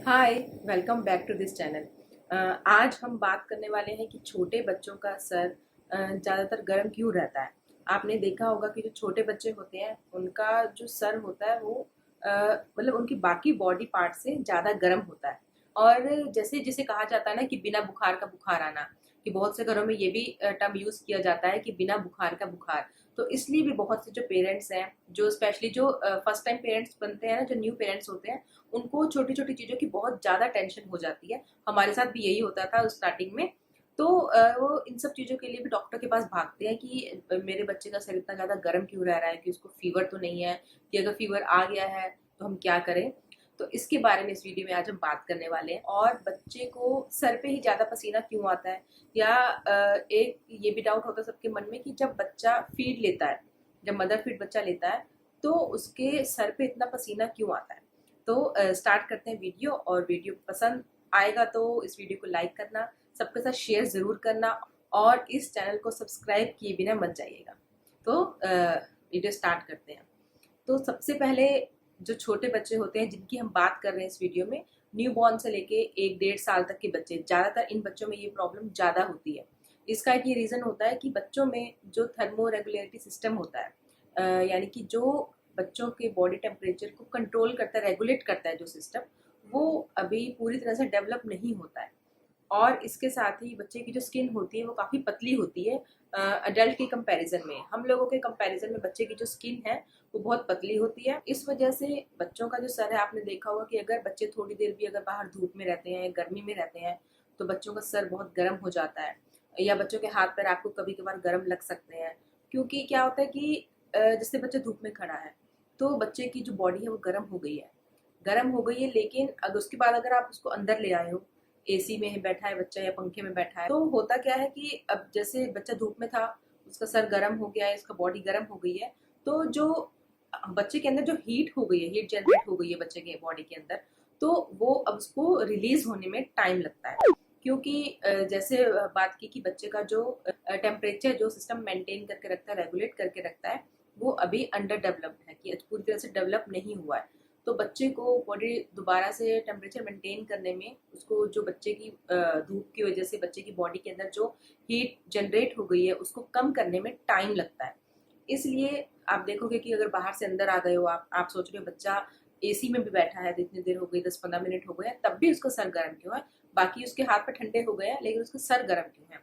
Hi, welcome back to this channel. आज हम बात करने वाले हैं कि छोटे बच्चों का सर ज़्यादातर गर्म क्यों रहता है। आपने देखा होगा कि जो छोटे बच्चे होते हैं उनका जो सर होता है वो अ, मतलब उनकी बाकी बॉडी पार्ट से ज़्यादा गर्म होता है। और जैसे जिसे कहा जाता है ना कि बिना बुखार का बुखार आना, कि बहुत से घरों में ये भी टर्म यूज़ किया जाता है कि बिना बुखार का बुखार। तो इसलिए भी बहुत से जो पेरेंट्स हैं, जो स्पेशली जो फर्स्ट टाइम पेरेंट्स बनते हैं ना, जो न्यू पेरेंट्स होते हैं, उनको छोटी-छोटी चीज़ों की बहुत ज़्यादा टेंशन हो जाती है। हमारे साथ भी यही होता था स्टार्टिंग में। तो वो इन सब चीज़ों के लिए भी डॉक्टर के पास भागते हैं कि मेरे बच्चे का सर इतना ज़्यादा गर्म क्यों रह रहा है, कि उसको फ़ीवर तो नहीं है, कि अगर फ़ीवर आ गया है तो हम क्या करें? तो इसके बारे में इस वीडियो में आज हम बात करने वाले हैं। और बच्चे को सर पे ही ज़्यादा पसीना क्यों आता है, या एक ये भी डाउट होता है सबके मन में कि जब बच्चा फ़ीड लेता है, जब मदर फ़ीड बच्चा लेता है, तो उसके सर पे इतना पसीना क्यों आता है? तो स्टार्ट करते हैं वीडियो। और वीडियो पसंद आएगा तो इस वीडियो को लाइक करना, सबके साथ शेयर ज़रूर करना, और इस चैनल को सब्सक्राइब किए बिना मत जाइएगा। तो वीडियो स्टार्ट करते हैं। तो सबसे पहले जो छोटे बच्चे होते हैं जिनकी हम बात कर रहे हैं इस वीडियो में, न्यू बॉर्न से लेके 1 डेढ़ साल तक के बच्चे, ज़्यादातर इन बच्चों में ये प्रॉब्लम ज़्यादा होती है। इसका एक ये रीज़न होता है कि बच्चों में जो थर्मो रेगुलेटरी सिस्टम होता है, यानी कि जो बच्चों के बॉडी टेम्परेचर को कंट्रोल करता है, रेगुलेट करता है जो सिस्टम, वो अभी पूरी तरह से डेवलप नहीं होता है। और इसके साथ ही बच्चे की जो स्किन होती है वो काफ़ी पतली होती है। अडल्ट के कंपैरिजन में, हम लोगों के कंपैरिजन में बच्चे की जो स्किन है वो बहुत पतली होती है। इस वजह से बच्चों का जो सर है, आपने देखा होगा कि अगर बच्चे थोड़ी देर भी अगर बाहर धूप में रहते हैं, गर्मी में रहते हैं, तो बच्चों का सर बहुत गर्म हो जाता है। या बच्चों के हाथ पैर आपको कभी कभार गर्म लग सकते हैं, क्योंकि क्या होता है कि जैसे बच्चा धूप में खड़ा है तो बच्चे की जो बॉडी है वो गर्म हो गई है, गर्म हो गई है। लेकिन अगर उसके बाद अगर आप उसको अंदर ले आए हो, एसी में बैठा है बच्चा या पंखे में बैठा है, तो होता क्या है कि अब जैसे बच्चा धूप में था, उसका सर गर्म हो गया है, इसका बॉडी गर्म हो गई है, तो जो बच्चे के अंदर जो हीट हो गई है, हीट जनरेट हो गई है बच्चे के बॉडी के अंदर, तो वो अब उसको रिलीज होने में टाइम लगता है। क्योंकि जैसे बात की कि बच्चे का जो टेम्परेचर जो सिस्टम मेंटेन करके रखता है, रेगुलेट करके रखता है, वो अभी अंडर डेवलप्ड है, कि पूरी तरह से डेवलप नहीं हुआ है। तो बच्चे को बॉडी दोबारा से टेम्परेचर मेंटेन करने में, उसको जो बच्चे की धूप की वजह से बच्चे की बॉडी के अंदर जो हीट जनरेट हो गई है उसको कम करने में टाइम लगता है। इसलिए आप देखोगे कि अगर बाहर से अंदर आ गए हो, आप सोच रहे हो बच्चा एसी में भी बैठा है, इतनी देर हो गई, 10-15 मिनट हो गए, तब भी उसका सर गर्म क्यों है? बाकी उसके हाथ पे ठंडे हो गए हैं लेकिन उसका सर गर्म क्यों है?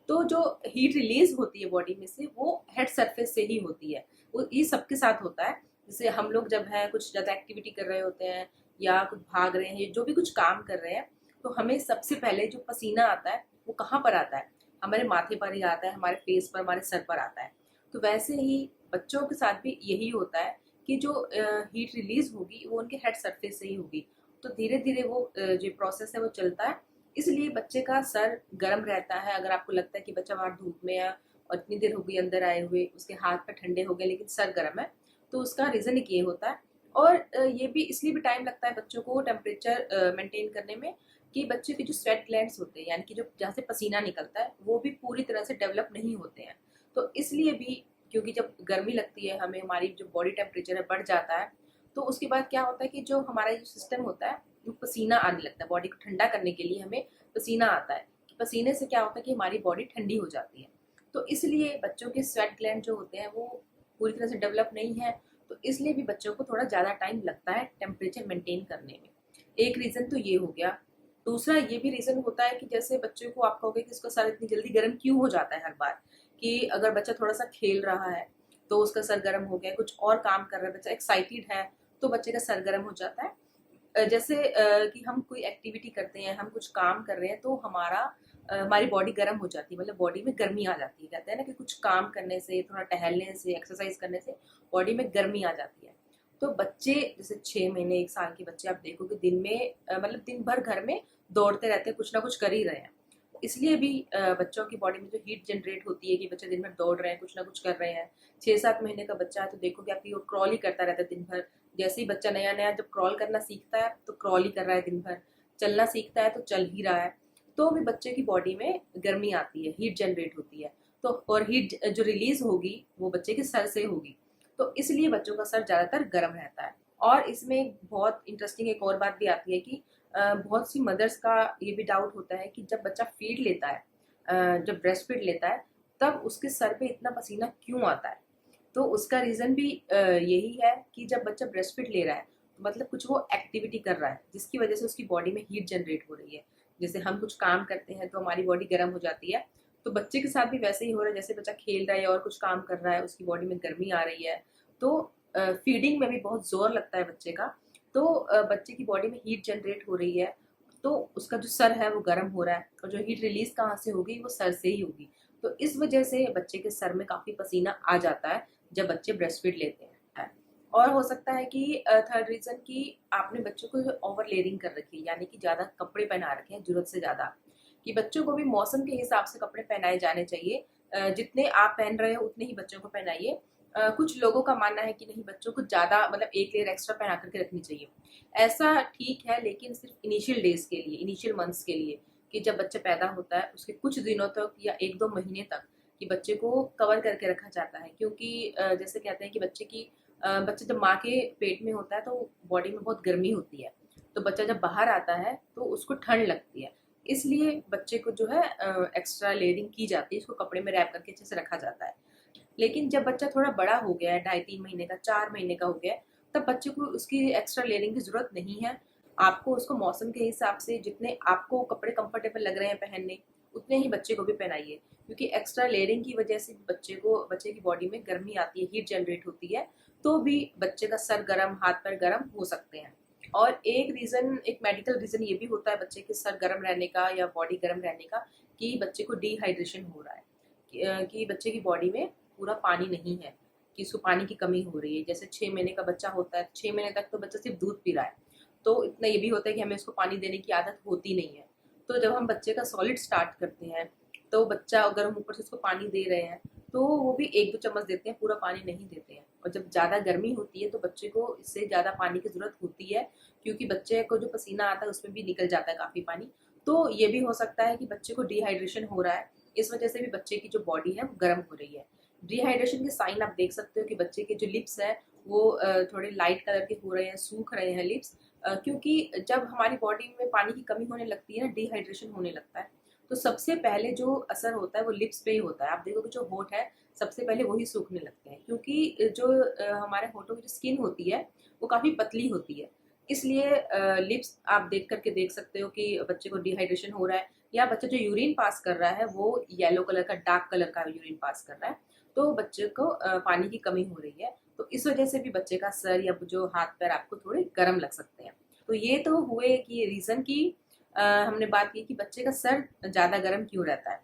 तो जो हीट रिलीज होती है बॉडी में से, वो हेड सरफेस से ही होती है। वो ये सबके साथ होता है। जैसे हम लोग जब है कुछ ज़्यादा एक्टिविटी कर रहे होते हैं, या कुछ भाग रहे हैं, जो भी कुछ काम कर रहे हैं, तो हमें सबसे पहले जो पसीना आता है वो कहाँ पर आता है? हमारे माथे पर ही आता है, हमारे फेस पर, हमारे सर पर आता है। तो वैसे ही बच्चों के साथ भी यही होता है कि जो हीट रिलीज होगी वो उनके हेड सरफेस से ही होगी। तो धीरे धीरे वो जो प्रोसेस है वो चलता है। इसलिए बच्चे का सर गर्म रहता है। अगर आपको लगता है कि बच्चा बाहर धूप में है और इतनी देर हो गई अंदर आए हुए, उसके हाथ पर ठंडे हो गए लेकिन सर गर्म है, तो उसका रीज़न एक ये होता है। और ये भी इसलिए भी टाइम लगता है बच्चों को टेम्परेचर मेंटेन करने में, कि बच्चे के जो स्वेट ग्लैंड्स होते हैं, यानी कि जो जहाँ से पसीना निकलता है, वो भी पूरी तरह से डेवलप नहीं होते हैं। तो इसलिए भी, क्योंकि जब गर्मी लगती है हमें, हमारी जो बॉडी टेम्परेचर है बढ़ जाता है, तो उसके बाद क्या होता है कि जो हमारा जो सिस्टम होता है, वो पसीना आने लगता है। बॉडी को ठंडा करने के लिए हमें पसीना आता है। पसीने से क्या होता है कि हमारी बॉडी ठंडी हो जाती है। तो इसलिए बच्चों के स्वेट ग्लैंड जो होते हैं वो पूरी तरह से डेवलप नहीं है। तो इसलिए भी बच्चों को थोड़ा ज़्यादा टाइम लगता है टेम्परेचर मेंटेन करने में। एक रीज़न तो ये हो गया। दूसरा ये भी रीज़न होता है कि जैसे बच्चे को आप कहोगे कि उसका सर इतनी जल्दी गर्म क्यों हो जाता है हर बार, कि अगर बच्चा थोड़ा सा खेल रहा है तो उसका सर गर्म हो गया, कुछ और काम कर रहा है, बच्चा एक्साइटेड है तो बच्चे का सर गर्म हो जाता है। जैसे कि हम कोई एक्टिविटी करते हैं, हम कुछ काम कर रहे हैं, तो हमारी बॉडी गर्म हो जाती है, मतलब बॉडी में गर्मी आ जाती है। कहते हैं ना कि कुछ काम करने से, थोड़ा टहलने से, एक्सरसाइज करने से बॉडी में गर्मी आ जाती है। तो बच्चे जैसे 6 महीने 1 साल के बच्चे आप देखोगे दिन में मतलब दिन भर घर में दौड़ते रहते हैं, कुछ ना कुछ कर ही रहे हैं। इसलिए भी बच्चों की बॉडी में जो हीट जनरेट होती है, कि बच्चे दिन भर दौड़ रहे हैं, कुछ ना कुछ कर रहे हैं। 6-7 महीने का बच्चा है तो देखोगे आपकी वो क्रॉल ही करता रहता है दिन भर। जैसे ही बच्चा नया नया जब क्रॉल करना सीखता है तो क्रॉल ही कर रहा है दिन भर, चलना सीखता है तो चल ही रहा है। तो भी बच्चे की बॉडी में गर्मी आती है, हीट जनरेट होती है। तो और हीट जो रिलीज होगी वो बच्चे के सर से होगी। तो इसलिए बच्चों का सर ज़्यादातर गर्म रहता है। और इसमें एक बहुत इंटरेस्टिंग एक और बात भी आती है कि बहुत सी मदर्स का ये भी डाउट होता है कि जब बच्चा फीड लेता है, जब ब्रेस्ट फीड लेता है, तब उसके सर पे इतना पसीना क्यों आता है। तो उसका रीज़न भी यही है कि जब बच्चा ब्रेस्ट फीड ले रहा है तो मतलब कुछ वो एक्टिविटी कर रहा है जिसकी वजह से उसकी बॉडी में हीट जनरेट हो रही है। जैसे हम कुछ काम करते हैं तो हमारी बॉडी गर्म हो जाती है, तो बच्चे के साथ भी वैसे ही हो रहा है। जैसे बच्चा खेल रहा है और कुछ काम कर रहा है, उसकी बॉडी में गर्मी आ रही है, तो फीडिंग में भी बहुत जोर लगता है बच्चे का, तो बच्चे की बॉडी में हीट जनरेट हो रही है, तो उसका जो सर है वो गर्म हो रहा है, और जो हीट रिलीज कहाँ से होगी, वो सर से ही होगी। तो इस वजह से बच्चे के सर में काफी पसीना आ जाता है जब बच्चे ब्रेस्ट फीड लेते हैं। और हो सकता है कि थर्ड रीजन कि आपने बच्चों को ओवर लेयरिंग कर रखी है, यानी कि ज्यादा कपड़े पहना रखे हैं जरूरत से ज्यादा। कि बच्चों को भी मौसम के हिसाब से कपड़े पहनाए जाने चाहिए, जितने आप पहन रहे हो उतने ही बच्चों को पहनाइए। कुछ लोगों का मानना है कि नहीं, बच्चों को ज्यादा मतलब एक लेयर एक्स्ट्रा पहना करके रखनी चाहिए। ऐसा ठीक है, लेकिन सिर्फ इनिशियल डेज के लिए, इनिशियल मंथ्स के लिए, कि जब बच्चा पैदा होता है उसके कुछ दिनों तक या एक दो महीने तक कि बच्चे को कवर करके रखा जाता है। क्योंकि जैसे कहते हैं कि बच्चा जब माँ के पेट में होता है तो बॉडी में बहुत गर्मी होती है, तो बच्चा जब बाहर आता है तो उसको ठंड लगती है, इसलिए बच्चे को जो है एक्स्ट्रा लेयरिंग की जाती है, इसको कपड़े में रैप करके अच्छे से रखा जाता है। लेकिन जब बच्चा थोड़ा बड़ा हो गया है, 2.5-3 महीने का, 4 महीने का हो गया है, तब बच्चे को उसकी एक्स्ट्रा लेयरिंग की जरूरत नहीं है। आपको उसको मौसम के हिसाब से जितने आपको कपड़े कंफर्टेबल लग रहे हैं पहनने, उतने ही बच्चे को भी पहनाइए। क्योंकि एक्स्ट्रा लेयरिंग की वजह से बच्चे की बॉडी में गर्मी आती है, हीट जनरेट होती है, तो भी बच्चे का सर गर्म, हाथ पैर गर्म हो सकते हैं। और एक मेडिकल रीजन ये भी होता है बच्चे के सर गर्म रहने का या बॉडी गर्म रहने का, कि बच्चे को डिहाइड्रेशन हो रहा है, कि बच्चे की बॉडी में पूरा पानी नहीं है, कि उसको पानी की कमी हो रही है। जैसे 6 महीने का बच्चा होता है, 6 महीने तक तो बच्चा सिर्फ दूध पी रहा है, तो इतना ये भी होता है कि हमें उसको पानी देने की आदत होती नहीं है। तो जब हम बच्चे का सॉलिड स्टार्ट करते हैं, तो बच्चा अगर हम ऊपर से उसको पानी दे रहे हैं तो वो भी 1-2 चम्मच देते हैं, पूरा पानी नहीं देते हैं। और जब ज़्यादा गर्मी होती है तो बच्चे को इससे ज़्यादा पानी की ज़रूरत होती है, क्योंकि बच्चे को जो पसीना आता है उसमें भी निकल जाता है काफ़ी पानी। तो ये भी हो सकता है कि बच्चे को डिहाइड्रेशन हो रहा है, इस वजह से भी बच्चे की जो बॉडी है वो गर्म हो रही है। डिहाइड्रेशन के साइन आप देख सकते हो कि बच्चे के जो लिप्स हैं वो थोड़े लाइट कलर के हो रहे हैं, सूख रहे हैं लिप्स, क्योंकि जब हमारी बॉडी में पानी की कमी होने लगती है ना, डिहाइड्रेशन होने लगता है, तो सबसे पहले जो असर होता है वो लिप्स पे ही होता है। आप देखोगे जो होठ है सबसे पहले वही सूखने लगते हैं, क्योंकि जो हमारे होठों की जो स्किन होती है वो काफ़ी पतली होती है। इसलिए लिप्स आप देख सकते हो कि बच्चे को डिहाइड्रेशन हो रहा है, या बच्चा जो यूरिन पास कर रहा है वो येलो कलर का, डार्क कलर का यूरिन पास कर रहा है, तो बच्चे को पानी की कमी हो रही है। तो इस वजह से भी बच्चे का सर या जो हाथ पैर आपको थोड़े गर्म लग सकते हैं। तो ये तो हुए कि रीज़न की हमने बात की कि बच्चे का सर ज़्यादा गर्म क्यों रहता है।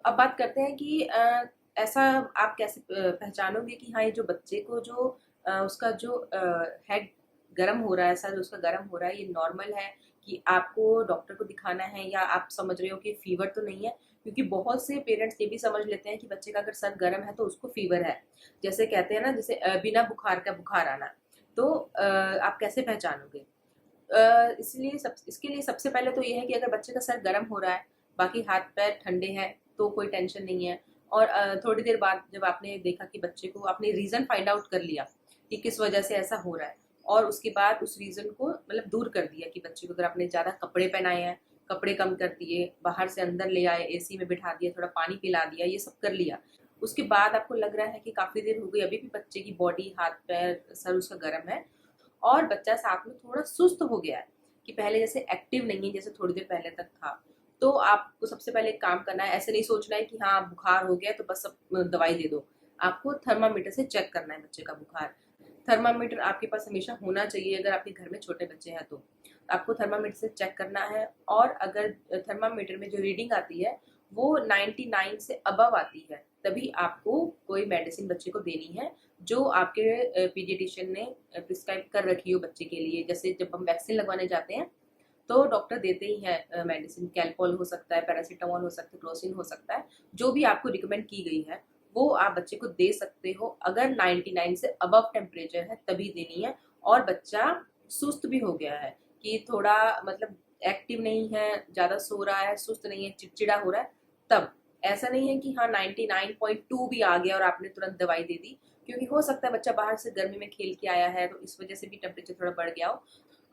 अब बात करते हैं कि ऐसा आप कैसे पहचानोगे कि हाँ, ये जो बच्चे को जो उसका जो हेड गर्म हो रहा है, सर उसका गर्म हो रहा है, ये नॉर्मल है, कि आपको डॉक्टर को दिखाना है, या आप समझ रहे हो कि फीवर तो नहीं है। क्योंकि बहुत से पेरेंट्स ये भी समझ लेते हैं कि बच्चे का अगर सर गर्म है तो उसको फीवर है। जैसे कहते हैं ना, जैसे बिना बुखार का बुखार आना। तो आप कैसे पहचानोगे? इसलिए इसके लिए सबसे पहले तो ये है कि अगर बच्चे का सर गर्म हो रहा है, बाकी हाथ पैर ठंडे हैं, तो कोई टेंशन नहीं है। और थोड़ी देर बाद जब आपने देखा कि बच्चे को, आपने रीज़न फाइंड आउट कर लिया कि किस वजह से ऐसा हो रहा है, और उसके बाद उस रीज़न को मतलब दूर कर दिया, कि बच्चे को अगर आपने ज़्यादा कपड़े पहनाए हैं, कपड़े कम कर दिए, बाहर से अंदर ले आए, एसी में बिठा दिया, थोड़ा पानी पिला दिया, ये सब कर लिया। उसके बाद आपको लग रहा है कि काफ़ी देर हो गई, अभी भी बच्चे की बॉडी, हाथ पैर, सर उसका गर्म है, और बच्चा साथ में थोड़ा सुस्त हो गया है, कि पहले जैसे एक्टिव नहीं है जैसे थोड़ी देर पहले तक था, तो आपको सबसे पहले एक काम करना है। ऐसे नहीं सोचना है कि हाँ बुखार हो गया तो बस अब दवाई दे दो। आपको थर्मामीटर से चेक करना है बच्चे का बुखार। थर्मामीटर आपके पास हमेशा होना चाहिए, अगर आपके घर में छोटे बच्चे हैं तो आपको थर्मामीटर से चेक करना है। और अगर थर्मामीटर में जो रीडिंग आती है वो 99 से अबव आती है, तभी आपको कोई मेडिसिन बच्चे को देनी है, जो आपके पीडियाट्रिशियन ने प्रिस्क्राइब कर रखी हो बच्चे के लिए। जैसे जब हम वैक्सीन लगवाने जाते हैं तो डॉक्टर देते ही हैं मेडिसिन, कैलपॉल हो सकता है, पैरासीटामोल हो सकता है, क्रोसिन हो सकता है, जो भी आपको रिकमेंड की गई है वो आप बच्चे को दे सकते हो। अगर 99 से अबव टेम्परेचर है तभी देनी है। और बच्चा सुस्त भी हो गया है, कि थोड़ा मतलब एक्टिव नहीं है, ज़्यादा सो रहा है, सुस्त नहीं है, चिड़चिड़ा हो रहा है, तब। ऐसा नहीं है कि हाँ 99.2 भी आ गया और आपने तुरंत दवाई दे दी, क्योंकि हो सकता है बच्चा बाहर से गर्मी में खेल के आया है तो इस वजह से भी टेम्परेचर थोड़ा बढ़ गया हो।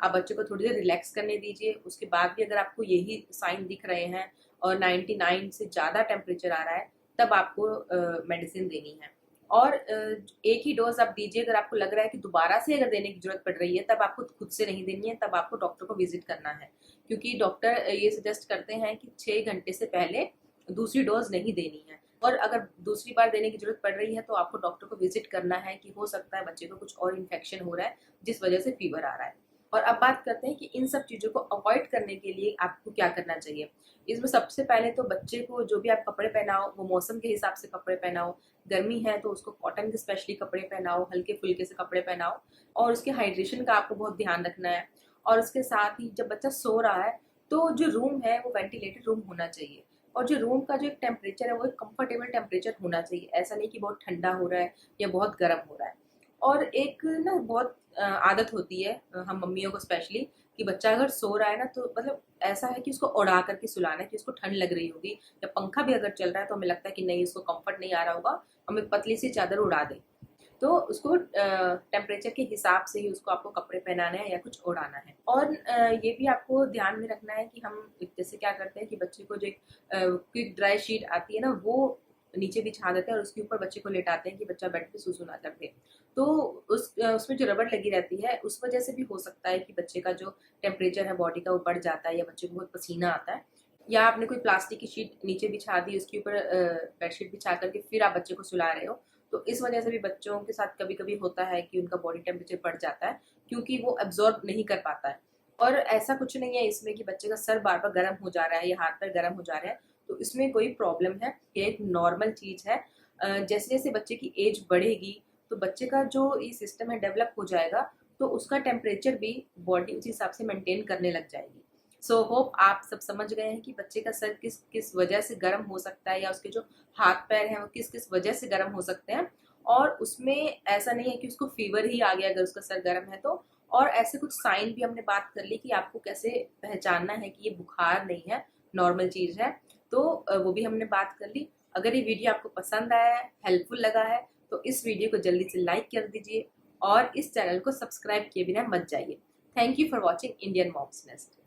आप बच्चे को थोड़ी देर रिलैक्स करने दीजिए। उसके बाद भी अगर आपको यही साइन दिख रहे हैं और 99 से ज़्यादा टेम्परेचर आ रहा है, तब आपको मेडिसिन देनी है। और एक ही डोज आप दीजिए। अगर आपको लग रहा है कि दोबारा से अगर देने की जरूरत पड़ रही है, तब आपको खुद से नहीं देनी है, तब आपको डॉक्टर को विजिट करना है। क्योंकि डॉक्टर ये सजेस्ट करते हैं कि 6 घंटे से पहले दूसरी डोज नहीं देनी है। और अगर दूसरी बार देने की जरूरत पड़ रही है तो आपको डॉक्टर को विजिट करना है कि हो सकता है बच्चे को कुछ और इन्फेक्शन हो रहा है जिस वजह से फीवर आ रहा है। और अब बात करते हैं कि इन सब चीज़ों को अवॉइड करने के लिए आपको क्या करना चाहिए। इसमें सबसे पहले तो बच्चे को जो भी आप कपड़े पहनाओ वो मौसम के हिसाब से कपड़े पहनाओ। गर्मी है तो उसको कॉटन के स्पेशली कपड़े पहनाओ, हल्के फुल्के से कपड़े पहनाओ। और उसके हाइड्रेशन का आपको बहुत ध्यान रखना है। और उसके साथ ही जब बच्चा सो रहा है तो जो रूम है वो वेंटिलेटेड रूम होना चाहिए। और जो रूम का जो एक टेम्परेचर है वो एक कंफर्टेबल टेम्परेचर होना चाहिए। ऐसा नहीं कि बहुत ठंडा हो रहा है या बहुत गर्म हो रहा है। और एक ना बहुत आदत होती है हम मम्मियों को स्पेशली, कि बच्चा अगर सो रहा है ना तो मतलब ऐसा है कि उसको उड़ा करके सुलाना है कि उसको ठंड लग रही होगी, या पंखा भी अगर चल रहा है तो हमें लगता है कि नहीं उसको कंफर्ट नहीं आ रहा होगा, हमें पतली सी चादर उड़ा दे। तो उसको टेम्परेचर के हिसाब से ही उसको आपको कपड़े पहनाने हैं या कुछ ओढ़ाना है। और ये भी आपको ध्यान में रखना है कि हम जैसे क्या करते हैं कि बच्चे को जो क्विक ड्राई शीट आती है ना वो नीचे बिछा देते हैं और उसके ऊपर बच्चे को लेटाते हैं कि बच्चा बेड पे सुसु ना कर दे। तो उसमें जो रबड़ लगी रहती है उस वजह से भी हो सकता है कि बच्चे का जो टेम्परेचर है बॉडी का वो बढ़ जाता है या बच्चे को बहुत पसीना आता है। या आपने कोई प्लास्टिक की शीट नीचे बिछा दी, उसके ऊपर बेडशीट बिछा करके फिर आप बच्चे को सुला रहे हो, तो इस वजह से भी बच्चों के साथ कभी कभी होता है कि उनका बॉडी टेम्परेचर बढ़ जाता है क्योंकि वो एब्जॉर्ब नहीं कर पाता है। और ऐसा कुछ नहीं है इसमें कि बच्चे का सर बार बार गर्म हो जा रहा है या हाथ पैर गर्म हो जा रहे हैं, तो इसमें कोई प्रॉब्लम है, ये एक नॉर्मल चीज़ है। जैसे जैसे बच्चे की एज बढ़ेगी तो बच्चे का जो ये सिस्टम है डेवलप हो जाएगा, तो उसका टेम्परेचर भी बॉडी उसी हिसाब से मेंटेन करने लग जाएगी। सो होप आप सब समझ गए हैं कि बच्चे का सर किस किस वजह से गर्म हो सकता है या उसके जो हाथ पैर हैं वो किस किस वजह से गर्म हो सकते हैं। और उसमें ऐसा नहीं है कि उसको फीवर ही आ गया अगर उसका सर गर्म है तो। और ऐसे कुछ साइन भी हमने बात कर ली कि आपको कैसे पहचानना है कि ये बुखार नहीं है, नॉर्मल चीज़ है। तो वो भी हमने बात कर ली। अगर ये वीडियो आपको पसंद आया है, हेल्पफुल लगा है, तो इस वीडियो को जल्दी से लाइक कर दीजिए और इस चैनल को सब्सक्राइब किए बिना मत जाइए। Thank you for watching Indian Moms nest.